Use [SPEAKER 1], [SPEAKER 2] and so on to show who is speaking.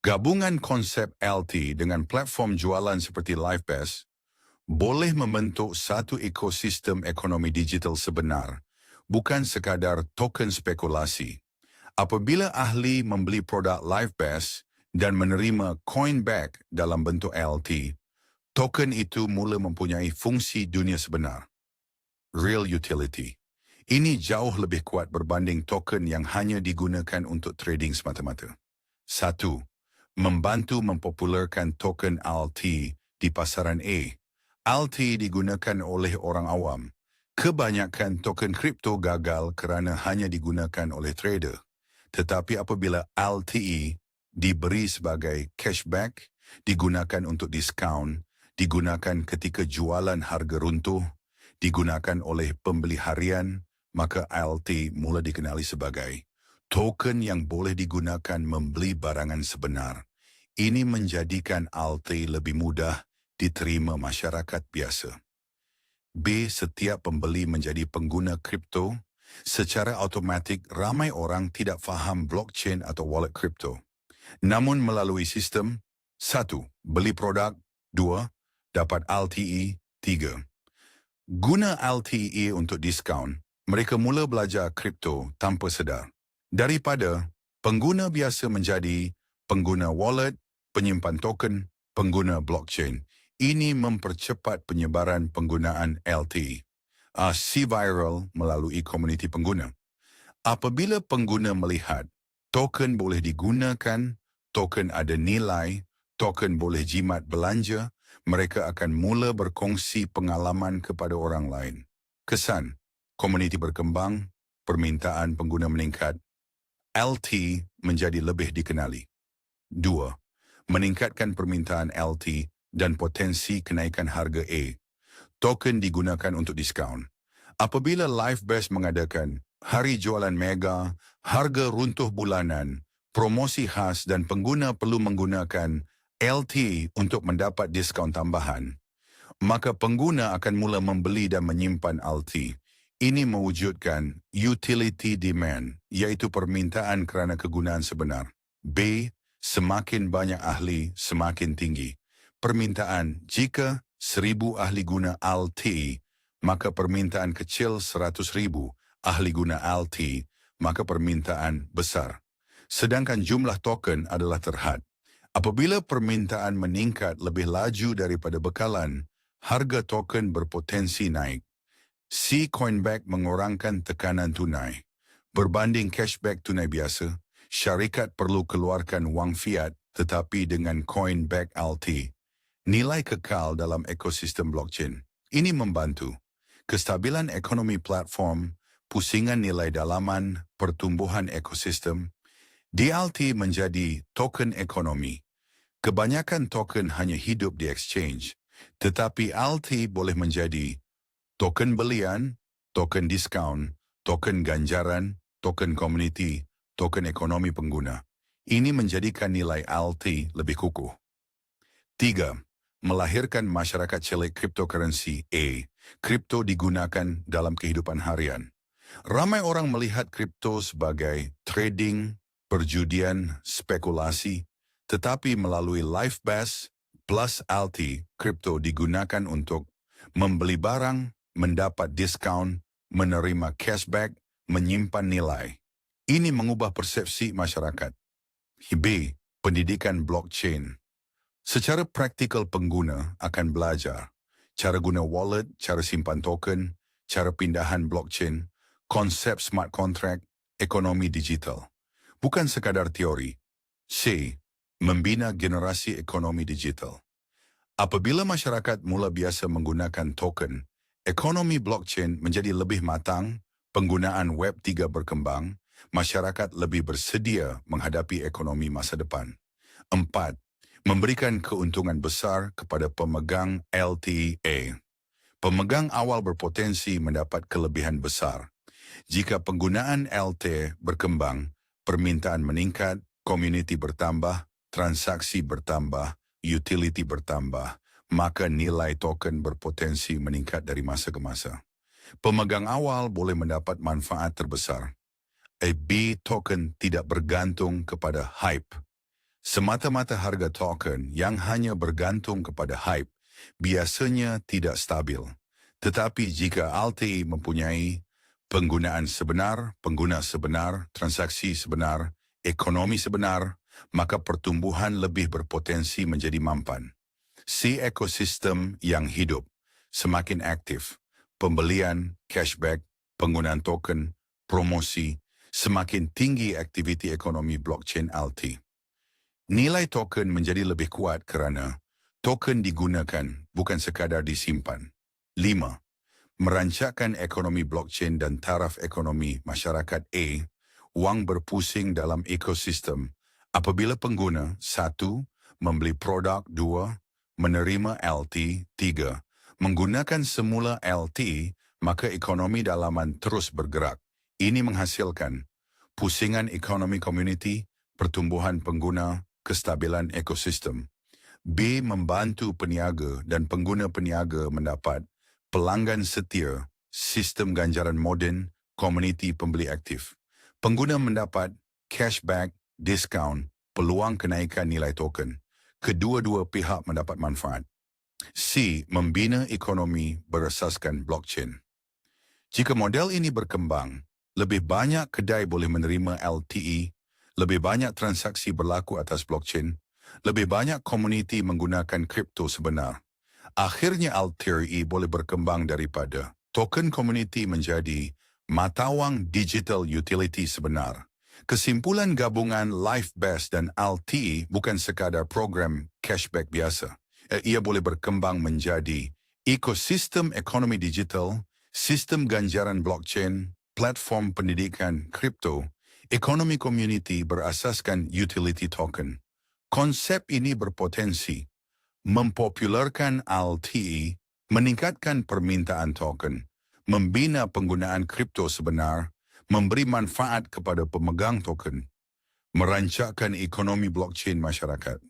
[SPEAKER 1] Gabungan konsep LT dengan platform jualan seperti LiveBest boleh membentuk satu ekosistem ekonomi digital sebenar, bukan sekadar token spekulasi. Apabila ahli membeli produk LiveBest dan menerima coin back dalam bentuk LT, token itu mula mempunyai fungsi dunia sebenar, real utility. Ini jauh lebih kuat berbanding token yang hanya digunakan untuk trading semata-mata. 1. Membantu mempopularkan token LT di pasaran A. LT digunakan oleh orang awam. Kebanyakan token kripto gagal kerana hanya digunakan oleh trader. Tetapi apabila LTE diberi sebagai cashback, digunakan untuk diskaun, digunakan ketika jualan harga runtuh, digunakan oleh pembeli harian, maka LT mula dikenali sebagai token yang boleh digunakan membeli barangan sebenar. Ini menjadikan LT lebih mudah diterima masyarakat biasa. B. Setiap pembeli menjadi pengguna kripto. Secara automatik, ramai orang tidak faham blockchain atau wallet kripto. Namun melalui sistem 1. Beli produk. 2. Dapat LTE. 3. Guna LTE untuk diskaun, mereka mula belajar kripto tanpa sedar. Daripada pengguna biasa menjadi pengguna wallet, penyimpan token, pengguna blockchain. Ini mempercepat penyebaran penggunaan LTE. C-viral melalui komuniti pengguna. Apabila pengguna melihat token boleh digunakan, token ada nilai, token boleh jimat belanja, mereka akan mula berkongsi pengalaman kepada orang lain. Kesan, komuniti berkembang, permintaan pengguna meningkat, LT menjadi lebih dikenali. 2. Meningkatkan permintaan LT dan potensi kenaikan harga A. Token digunakan untuk diskaun. Apabila LiveBest mengadakan hari jualan mega, harga runtuh bulanan, promosi khas dan pengguna perlu menggunakan LT untuk mendapat diskaun tambahan, maka pengguna akan mula membeli dan menyimpan LT. Ini mewujudkan utility demand, iaitu permintaan kerana kegunaan sebenar. B. Semakin banyak ahli, semakin tinggi. Permintaan, jika 1,000 ahli guna LT, maka permintaan kecil 100,000 ahli guna LT, maka permintaan besar. Sedangkan jumlah token adalah terhad. Apabila permintaan meningkat lebih laju daripada bekalan, harga token berpotensi naik. C. Coinback mengurangkan tekanan tunai. Berbanding cashback tunai biasa, syarikat perlu keluarkan wang fiat tetapi dengan Coinback LT. Nilai kekal dalam ekosistem blockchain. Ini membantu kestabilan ekonomi platform, pusingan nilai dalaman, pertumbuhan ekosistem. DLT menjadi token ekonomi. Kebanyakan token hanya hidup di exchange, tetapi LT boleh menjadi token belian, token diskaun, token ganjaran, token komuniti, token ekonomi pengguna. Ini menjadikan nilai LT lebih kukuh. 3. Melahirkan masyarakat celik cryptocurrency A. Kripto digunakan dalam kehidupan harian. Ramai orang melihat kripto sebagai trading, perjudian, spekulasi, tetapi melalui LiveBest plus LT, kripto digunakan untuk membeli barang, mendapat diskaun, menerima cashback, menyimpan nilai. Ini mengubah persepsi masyarakat. B. Pendidikan blockchain. Secara praktikal pengguna akan belajar cara guna wallet, cara simpan token, cara pindahan blockchain, konsep smart contract, ekonomi digital. Bukan sekadar teori. C. Membina generasi ekonomi digital. Apabila masyarakat mula biasa menggunakan token, ekonomi blockchain menjadi lebih matang, penggunaan Web 3 berkembang, masyarakat lebih bersedia menghadapi ekonomi masa depan. 4. Memberikan keuntungan besar kepada pemegang LTA. Pemegang awal berpotensi mendapat kelebihan besar. Jika penggunaan LT berkembang, permintaan meningkat, komuniti bertambah, transaksi bertambah, utility bertambah, maka nilai token berpotensi meningkat dari masa ke masa. Pemegang awal boleh mendapat manfaat terbesar. B token tidak bergantung kepada hype. Semata-mata harga token yang hanya bergantung kepada hype biasanya tidak stabil. Tetapi jika LTI mempunyai penggunaan sebenar, pengguna sebenar, transaksi sebenar, ekonomi sebenar, maka pertumbuhan lebih berpotensi menjadi mampan. Si ekosistem yang hidup, semakin aktif, pembelian, cashback, penggunaan token, promosi, semakin tinggi aktiviti ekonomi blockchain LT. Nilai token menjadi lebih kuat kerana token digunakan bukan sekadar disimpan. 5. Merancangkan ekonomi blockchain dan taraf ekonomi masyarakat A, wang berpusing dalam ekosistem apabila pengguna 1. Membeli produk 2. Menerima LT 3. Menggunakan semula LT, maka ekonomi dalaman terus bergerak. Ini menghasilkan pusingan ekonomi komuniti, pertumbuhan pengguna, kestabilan ekosistem. B. Membantu peniaga dan pengguna peniaga mendapat pelanggan setia, sistem ganjaran moden, komuniti pembeli aktif. Pengguna mendapat cashback, diskaun, peluang kenaikan nilai token. Kedua-dua pihak mendapat manfaat. C. Membina ekonomi berasaskan blockchain. Jika model ini berkembang, lebih banyak kedai boleh menerima LTE, lebih banyak transaksi berlaku atas blockchain, lebih banyak komuniti menggunakan kripto sebenar. Akhirnya LTE boleh berkembang daripada token komuniti menjadi mata wang digital utility sebenar. Kesimpulan gabungan LifeBase dan LTE bukan sekadar program cashback biasa. Ia boleh berkembang menjadi ekosistem ekonomi digital, sistem ganjaran blockchain, platform pendidikan kripto, ekonomi komuniti berasaskan utility token. Konsep ini berpotensi mempopularkan LTE, meningkatkan permintaan token, membina penggunaan kripto sebenar, memberi manfaat kepada pemegang token, merancangkan ekonomi blockchain masyarakat.